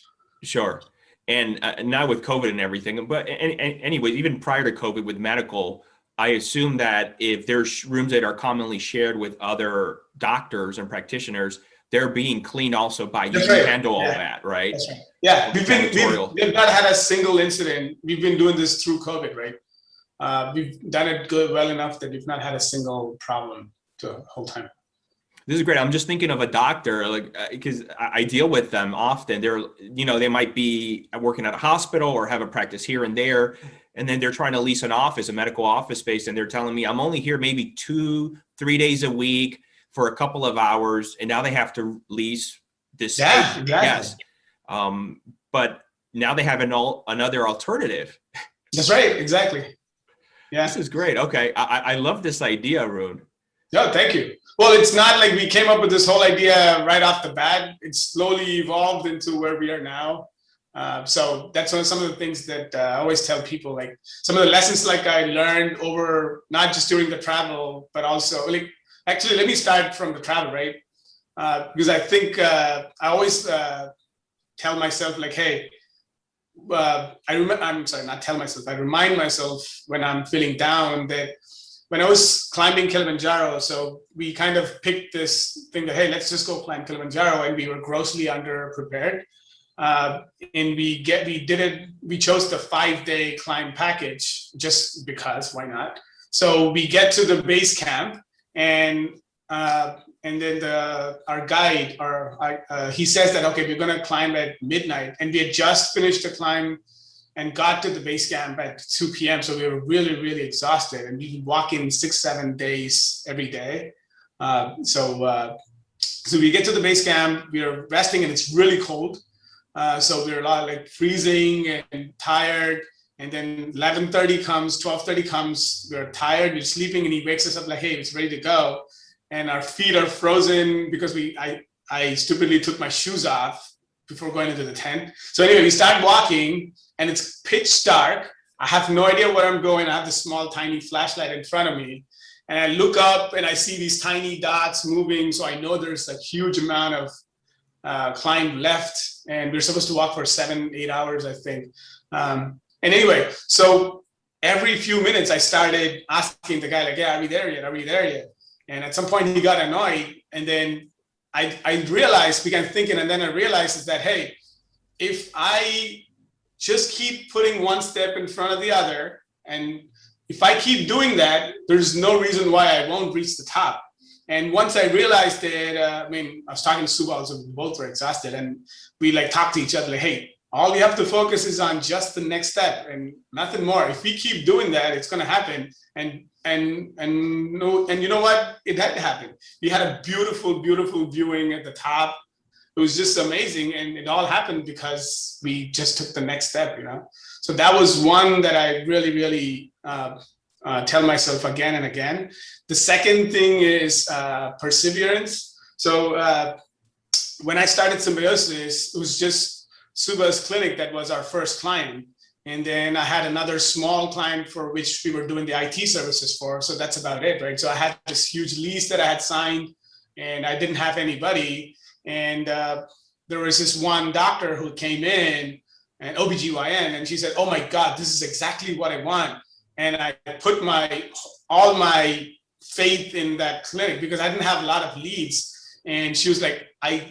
Sure. And now with COVID and everything, but anyway, even prior to COVID with medical, I assume that if there's rooms that are commonly shared with other doctors and practitioners, they're being cleaned also by you. Right. Handle all that, right? That's right. Yeah, we've not had a single incident. We've been doing this through COVID, right? We've done it well enough that we've not had a single problem the whole time. This is great. I'm just thinking of a doctor, because I deal with them often. They might be working at a hospital or have a practice here and there, and then they're trying to lease an office, a medical office space, and they're telling me I'm only here maybe 2-3 days a week for a couple of hours, and now they have to lease this space. Yeah, exactly. Yes. But now they have another alternative. That's right. Exactly. Yeah. This is great. Okay. I love this idea, Arun. No, thank you. Well, it's not like we came up with this whole idea right off the bat. It's slowly evolved into where we are now. So that's some of the things that I always tell people, like some of the lessons like I learned over, not just during the travel, but also actually, let me start from the travel, right? Because I think I always tell myself like, hey, I remind myself when I'm feeling down that when I was climbing Kilimanjaro, so we kind of picked this thing that, hey, let's just go climb Kilimanjaro, and we were grossly underprepared. And we chose the 5-day climb package just because, why not? So we get to the base camp, and then our guide, he says that, okay, we're gonna climb at midnight, and we had just finished the climb and got to the base camp at 2 p.m. So we were really, really exhausted, and we walk in 6-7 days every day. So we get to the base camp, we are resting, and it's really cold. So we're a lot like freezing and tired. And then 11:30 comes, 12:30 comes, we're tired, we're sleeping, and he wakes us up like, hey, it's ready to go. And our feet are frozen because I stupidly took my shoes off before going into the tent. So anyway, we start walking, and it's pitch dark. I have no idea where I'm going. I have this small, tiny flashlight in front of me. And I look up, and I see these tiny dots moving. So I know there's a huge amount of climb left. And we're supposed to walk for 7-8 hours, I think. And anyway, so every few minutes, I started asking the guy, like, yeah, are we there yet? Are we there yet? And at some point, he got annoyed. And then I began thinking, and then I realized is that, hey, if I just keep putting one step in front of the other, and if I keep doing that, there's no reason why I won't reach the top. And once I realized that, I was talking to Subha, also we both were exhausted, and we talked to each other like, hey, all you have to focus is on just the next step and nothing more. If we keep doing that, it's going to happen. And you know what? It had to happen. We had a beautiful, beautiful viewing at the top. It was just amazing. And it all happened because we just took the next step, So that was one that I really, really tell myself again and again. The second thing is perseverance. So when I started Symbiosis, it was just Subha's clinic that was our first client. And then I had another small client for which we were doing the IT services for. So that's about it, right? So I had this huge lease that I had signed and I didn't have anybody. And there was this one doctor who came in, an OBGYN, and she said, oh my God, this is exactly what I want. And I put all my faith in that clinic because I didn't have a lot of leads. And she was like,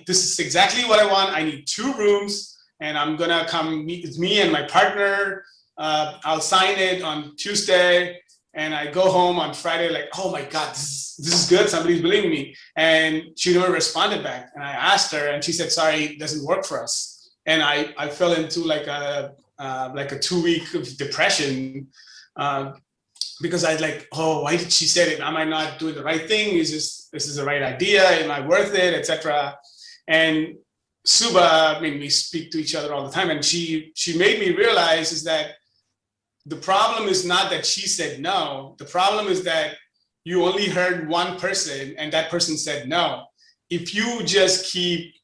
this is exactly what I want. I need 2 rooms. And I'm gonna come meet with me and my partner. I'll sign it on Tuesday, and I go home on Friday like, oh my God, this is good. Somebody's believing me. And she never responded back. And I asked her, and she said, sorry, it doesn't work for us. And I fell into like a 2-week of depression because I was like, oh, why did she say it? Am I not doing the right thing? This is the right idea? Am I worth it, etc. And Subha, I mean, we speak to each other all the time, and she made me realize is that the problem is not that she said no. The problem is that you only heard one person, and that person said no. If you just keep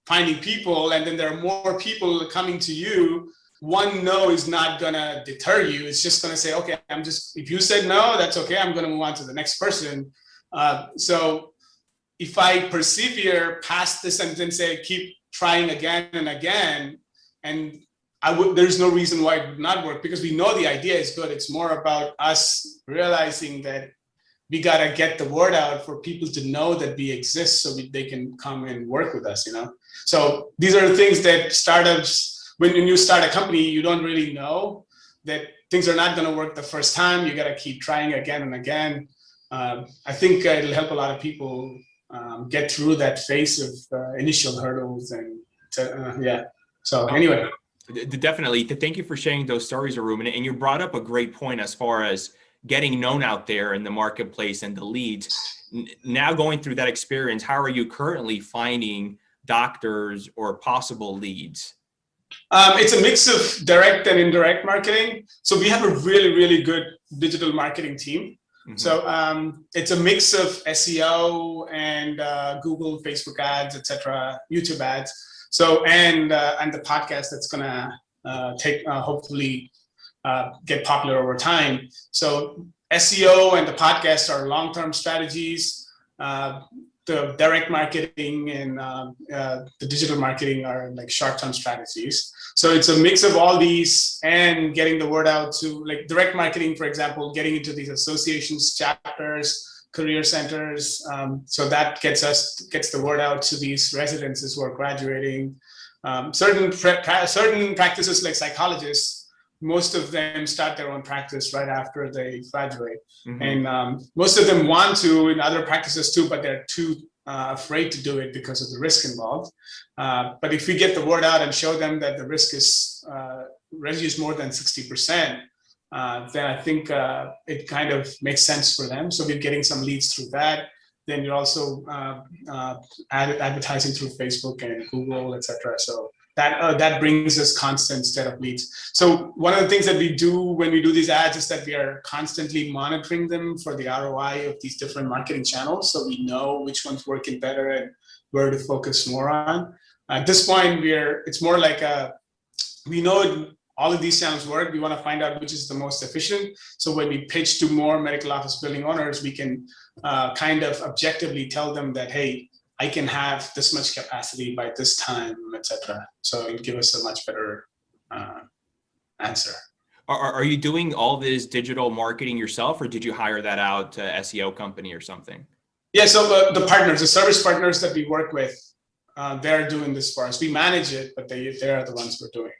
finding people, and then there are more people coming to you, one no is not gonna deter you. It's just gonna say, okay, if you said no, that's okay. I'm gonna move on to the next person. So if I persevere past this and then say, keep trying again and again, and there's no reason why it would not work because we know the idea is good. It's more about us realizing that we gotta get the word out for people to know that we exist so they can come and work with us, So these are the things that startups, when you start a company, you don't really know that things are not gonna work the first time. You gotta keep trying again and again. I think it'll help a lot of people get through that phase of initial hurdles and yeah. So anyway. Definitely. Thank you for sharing those stories, Arun. And you brought up a great point as far as getting known out there in the marketplace and the leads. Now going through that experience, how are you currently finding doctors or possible leads? It's a mix of direct and indirect marketing. So we have a really, really good digital marketing team. Mm-hmm. So it's a mix of SEO and Google, Facebook ads, etc., YouTube ads. So and the podcast that's gonna hopefully get popular over time. So SEO and the podcast are long-term strategies. The direct marketing and the digital marketing are like short-term strategies. So it's a mix of all these and getting the word out to like direct marketing, for example, getting into these associations, chapters, career centers. So that gets the word out to these residences who are graduating. Certain practices like psychologists, most of them start their own practice right after they graduate. Mm-hmm. And most of them want to in other practices too, but they're too afraid to do it because of the risk involved. But if we get the word out and show them that the risk is reduced more than 60%, then I think it kind of makes sense for them. So we're getting some leads through that. Then you're also advertising through Facebook and Google, etc. So that brings us constant set of leads. So one of the things that we do when we do these ads is that we are constantly monitoring them for the ROI of these different marketing channels. So we know which one's working better and where to focus more on. At this point, it's more like we know all of these channels work. We want to find out which is the most efficient. So when we pitch to more medical office building owners, we can kind of objectively tell them that, hey, I can have this much capacity by this time, etc. So it'll give us a much better answer. Are you doing all this digital marketing yourself, or did you hire that out to SEO company or something? Yeah, so the partners, the service partners that we work with, they're doing this for us. We manage it, but they're the ones we're doing.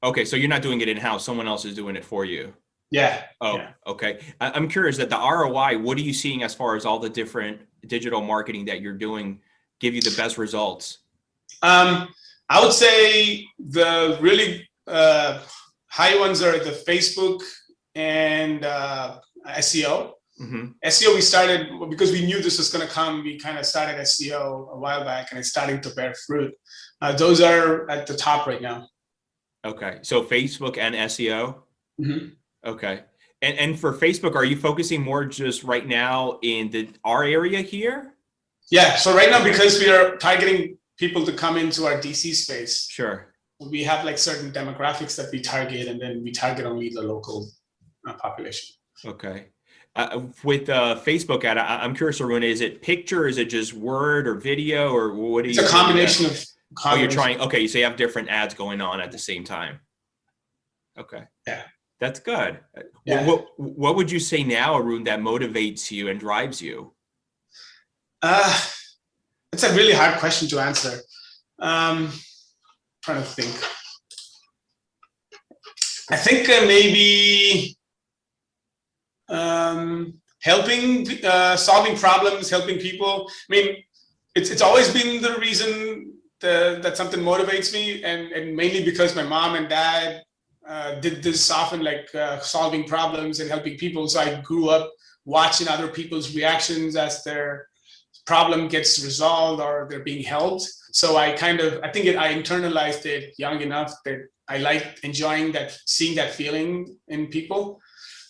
Okay, so you're not doing it in-house. Someone else is doing it for you. Yeah. Oh, yeah. Okay. I'm curious that the ROI, what are you seeing as far as all the different digital marketing that you're doing give you the best results? I would say the really high ones are the Facebook and SEO. Mm-hmm. SEO we started because we knew this was going to come. We kind of started SEO a while back and it's starting to bear fruit. Those are at the top right now. Okay. So Facebook and SEO? Mm-hmm. Okay. And for Facebook, are you focusing more just right now in our area here? Yeah. So right now, because we are targeting people to come into our DC space, Sure. we have like certain demographics that we target, and then we target only the local population. Okay. With Facebook ad, I'm curious, Arun, is it picture? Is it just word or video, or what do you? It's a combination of. Oh, you're trying. Okay, so you have different ads going on at the same time. Okay. Yeah. That's good. Yeah. What would you say now, Arun, that motivates you and drives you? It's a really hard question to answer. Trying to think. I think maybe helping, solving problems, helping people. I mean, it's always been the reason that something motivates me, and mainly because my mom and dad did this often, like solving problems and helping people. So I grew up watching other people's reactions as their problem gets resolved or they're being helped. So I internalized it young enough that I like enjoying that, seeing that feeling in people.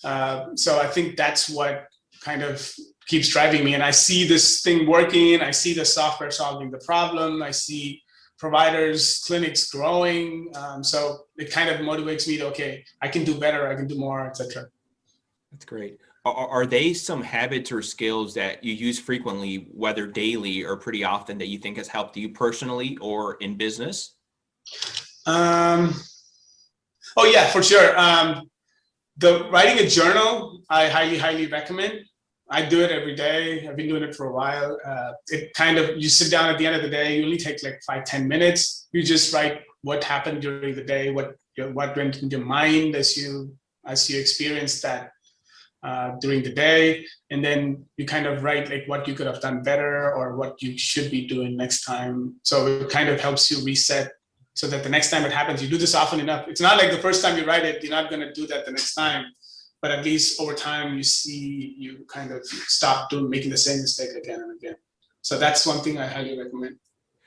So I think that's what kind of keeps driving me. And I see this thing working. I see the software solving the problem. I see providers, clinics growing. So it kind of motivates me to, okay, I can do better, I can do more, etc. That's great. Are they some habits or skills that you use frequently, whether daily or pretty often, that you think has helped you personally or in business? Oh yeah, for sure. The writing a journal, I highly recommend. I do it every day. I've been doing it for a while. It kind of, you sit down at the end of the day, you only take like 5-10 minutes. You just write what happened during the day, what went in your mind as you experienced that during the day, and then you kind of write like what you could have done better or what you should be doing next time. So it kind of helps you reset, so that the next time it happens, you do this often enough. It's not like the first time you write it, you're not going to do that the next time, but at least over time you kind of stop making the same mistake again and again. So that's one thing I highly recommend.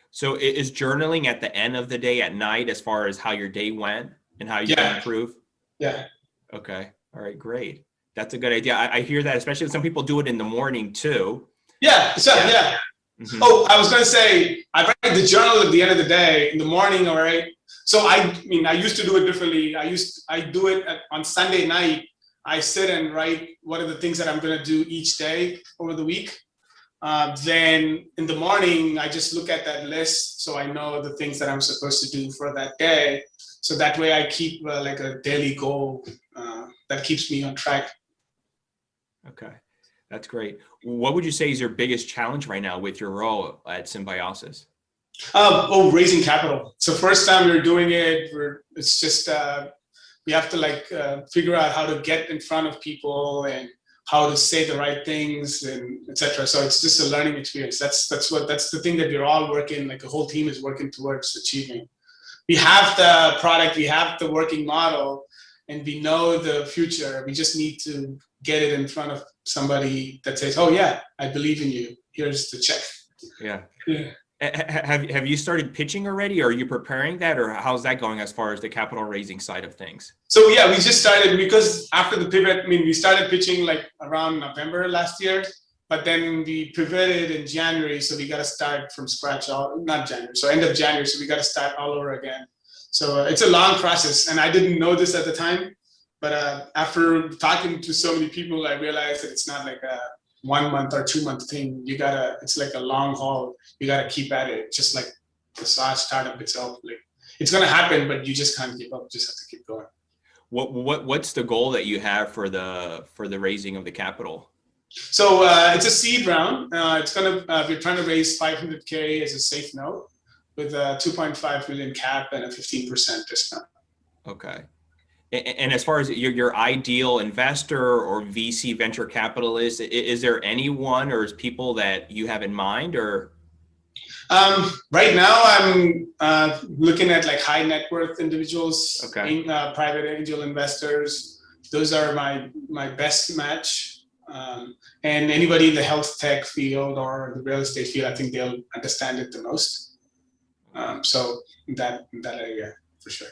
So is journaling at the end of the day at night, as far as how your day went and how you can improve? Yeah. Okay. All right. Great. That's a good idea. I hear that, especially some people do it in the morning too. Yeah. Mm-hmm. Oh, I was going to say, I write the journal at the end of the day, in the morning, all right? So I used to do it differently. I do it on Sunday night. I sit and write what are the things that I'm going to do each day over the week. Then in the morning, I just look at that list so I know the things that I'm supposed to do for that day. So that way I keep like a daily goal that keeps me on track. Okay, that's great. What would you say is your biggest challenge right now with your role at Symbiosis? Raising capital. So first time we're doing it, it's just we have to figure out how to get in front of people and how to say the right things and etc. So it's just a learning experience. That's the thing that we're all working, like the whole team is working towards achieving. We have the product, we have the working model, and we know the future. We just need to get it in front of somebody that says, "Oh yeah, I believe in you. Here's the check." Yeah. Have you started pitching already? Or are you preparing that, or how's that going as far as the capital raising side of things? So yeah, we just started, because after the pivot, we started pitching like around November last year, but then we pivoted in January, so we got to start from scratch. End of January, so we got to start all over again. So it's a long process, and I didn't know this at the time, but after talking to so many people, I realized that it's not like a 1 month or 2 month thing. It's like a long haul. You gotta keep at it, just like the startup itself. Like, it's gonna happen, but you just can't give up. You just have to keep going. What's the goal that you have for the raising of the capital? So it's a seed round. We're trying to raise $500K as a safe note, with a 2.5 million cap and a 15% discount. Okay. And as far as your ideal investor or VC venture capitalist, is there anyone or people that you have in mind, or? Right now, I'm looking at like high net worth individuals, okay. Private angel investors. Those are my best match. And anybody in the health tech field or the real estate field, I think they'll understand it the most. So that area for sure.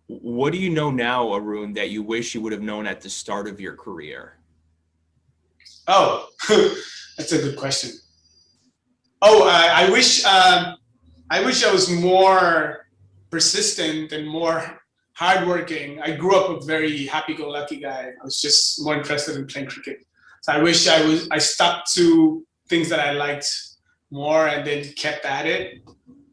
What do you know now, Arun, that you wish you would have known at the start of your career? Oh, that's a good question. Oh, I wish I was more persistent and more hardworking. I grew up a very happy-go-lucky guy. I was just more interested in playing cricket. So I wish I stuck to things that I liked more and then kept at it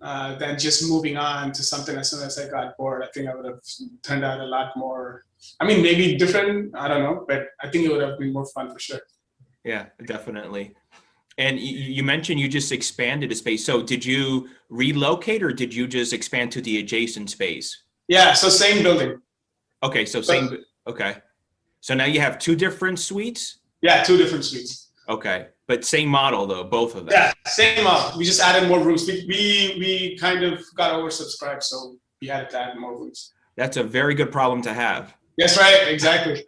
than just moving on to something as soon as I got bored. I think I would have turned out a lot more. I mean, maybe different. I don't know, but I think it would have been more fun for sure. Yeah, definitely. And you mentioned you just expanded a space. So did you relocate or did you just expand to the adjacent space? Yeah, so same building. Okay, so same. Okay. So now you have two different suites? Yeah, two different suites. Okay, but same model though, both of them. Yeah, same model. We just added more rooms. We kind of got oversubscribed, so we had to add more rooms. That's a very good problem to have. That's right, exactly.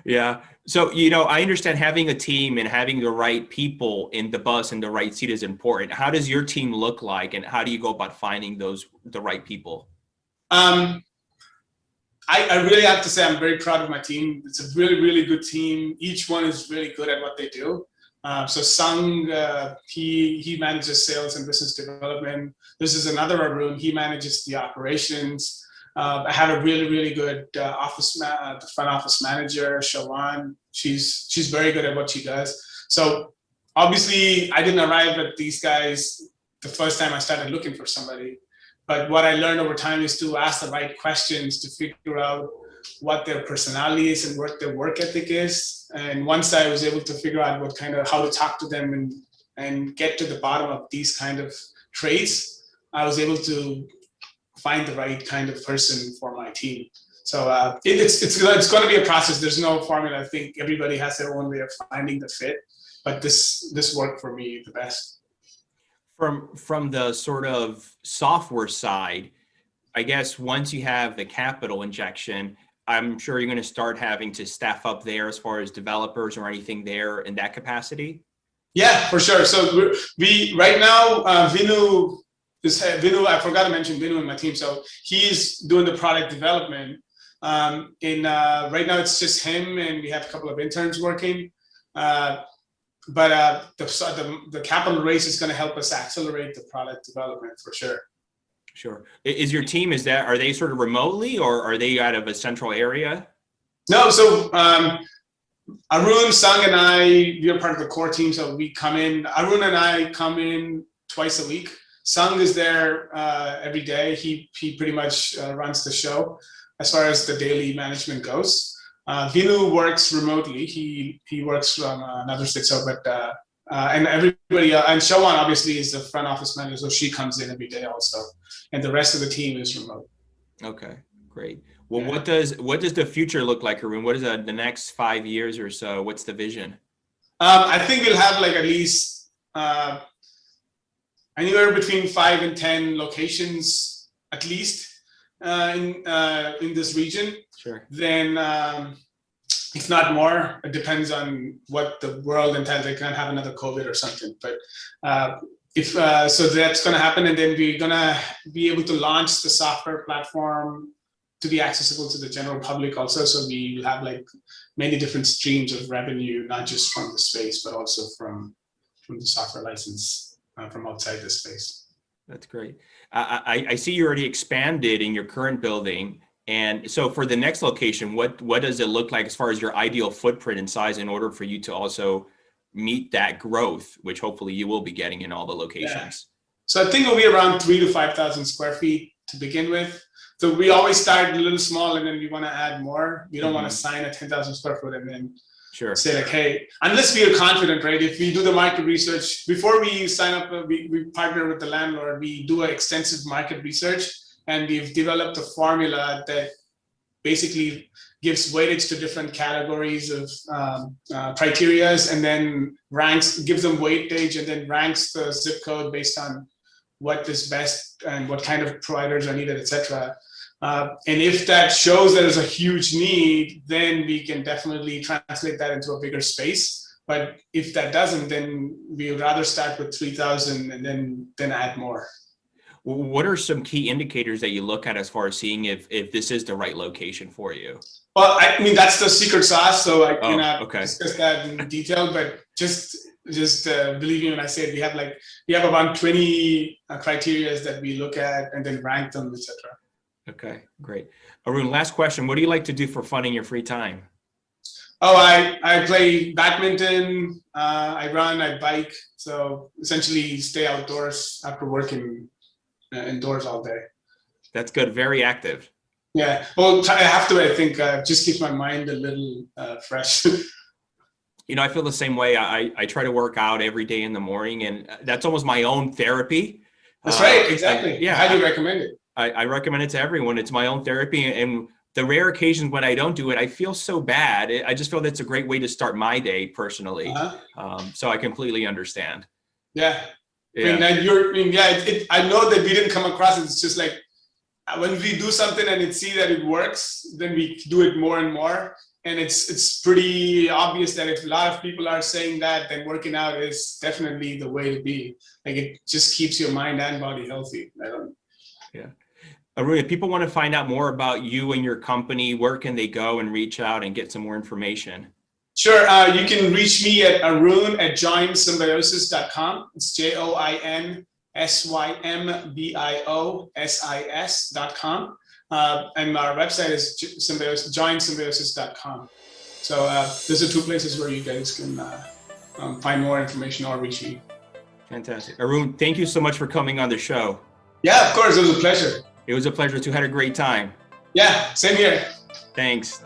Yeah. So, I understand having a team and having the right people in the bus and the right seat is important. How does your team look like and how do you go about finding the right people? I really have to say I'm very proud of my team. It's a really, really good team. Each one is really good at what they do. So Sung, he manages sales and business development. This is another Arun. He manages the operations. I have a really, really good the front office manager, Shawan. She's very good at what she does. So obviously, I didn't arrive at these guys the first time I started looking for somebody. But what I learned over time is to ask the right questions to figure out what their personality is and what their work ethic is. And once I was able to figure out how to talk to them and get to the bottom of these kind of traits, I was able to find the right kind of person for my team. So it's going to be a process. There's no formula. I think everybody has their own way of finding the fit, but this worked for me the best. From the sort of software side, I guess once you have the capital injection, I'm sure you're going to start having to staff up there as far as developers or anything there in that capacity. Yeah, for sure. So we right now, Vinu, I forgot to mention Vinu in my team. So he's doing the product development. Right now it's just him, and we have a couple of interns working. But the capital raise is going to help us accelerate the product development for sure. Sure. Is your team, are they sort of remotely or are they out of a central area? No, so Arun, Sung, and I, we are part of the core team. So we come in, Arun and I come in twice a week. Sung is there every day. He pretty much runs the show as far as the daily management goes. Vinu works remotely. He works from another state, and everybody and Shawan obviously is the front office manager, so she comes in every day also, and the rest of the team is remote. Okay, great. Well, yeah. What does the future look like, Arun? What is the next 5 years or so? What's the vision? I think we'll have like at least anywhere between 5 and 10 locations at least in this region. Sure. Then, if not more, it depends on what the world entails. They can have another COVID or something. But so that's going to happen, and then we're going to be able to launch the software platform to be accessible to the general public also. So we will have like many different streams of revenue, not just from the space, but also from the software license from outside the space. That's great. I see you already expanded in your current building. And so for the next location, what does it look like as far as your ideal footprint and size in order for you to also meet that growth, which hopefully you will be getting in all the locations? Yeah. So I think it'll be around 3,000 to 5,000 square feet to begin with. So we always start a little small and then we want to add more. We don't want to sign a 10,000 square foot and then say like, hey, unless we are confident, right? If we do the market research, before we sign up, we partner with the landlord, we do an extensive market research. And we've developed a formula that basically gives weightage to different categories of criterias, and then gives them weightage, and then ranks the zip code based on what is best and what kind of providers are needed, etc. And if that shows that there's a huge need, then we can definitely translate that into a bigger space. But if that doesn't, then we would rather start with 3,000 and then add more. What are some key indicators that you look at as far as seeing if this is the right location for you? Well, I mean, that's the secret sauce, so I cannot okay. discuss that in detail, but just believe me when I say it, we have about 20 criteria that we look at and then rank them, etc. Okay, great. Arun, last question. What do you like to do for fun in your free time? Oh, I play badminton, I run, I bike. So essentially stay outdoors after working indoors all day. That's good. Very active. Yeah. Well, I have to, I think, just keeps my mind a little fresh. You know, I feel the same way. I try to work out every day in the morning, and that's almost my own therapy. That's right. Exactly. Yeah. How do you recommend it? I recommend it to everyone. It's my own therapy, and the rare occasions when I don't do it, I feel so bad. I just feel that's a great way to start my day personally. So I completely understand. Yeah. I know that we didn't come across it. It's just like when we do something and see that it works, then we do it more and more. And it's pretty obvious that if a lot of people are saying that, then working out is definitely the way to be. Like it just keeps your mind and body healthy. Yeah. Arun, if people want to find out more about you and your company, where can they go and reach out and get some more information? Sure. You can reach me at arun@joinsymbiosis.com. It's JOINSYMBIOSIS.com. And our website is joinsymbiosis.com. So those are two places where you guys can find more information or reach me. Fantastic. Arun, thank you so much for coming on the show. Yeah, of course. It was a pleasure. It was a pleasure too. Had a great time. Yeah, same here. Thanks.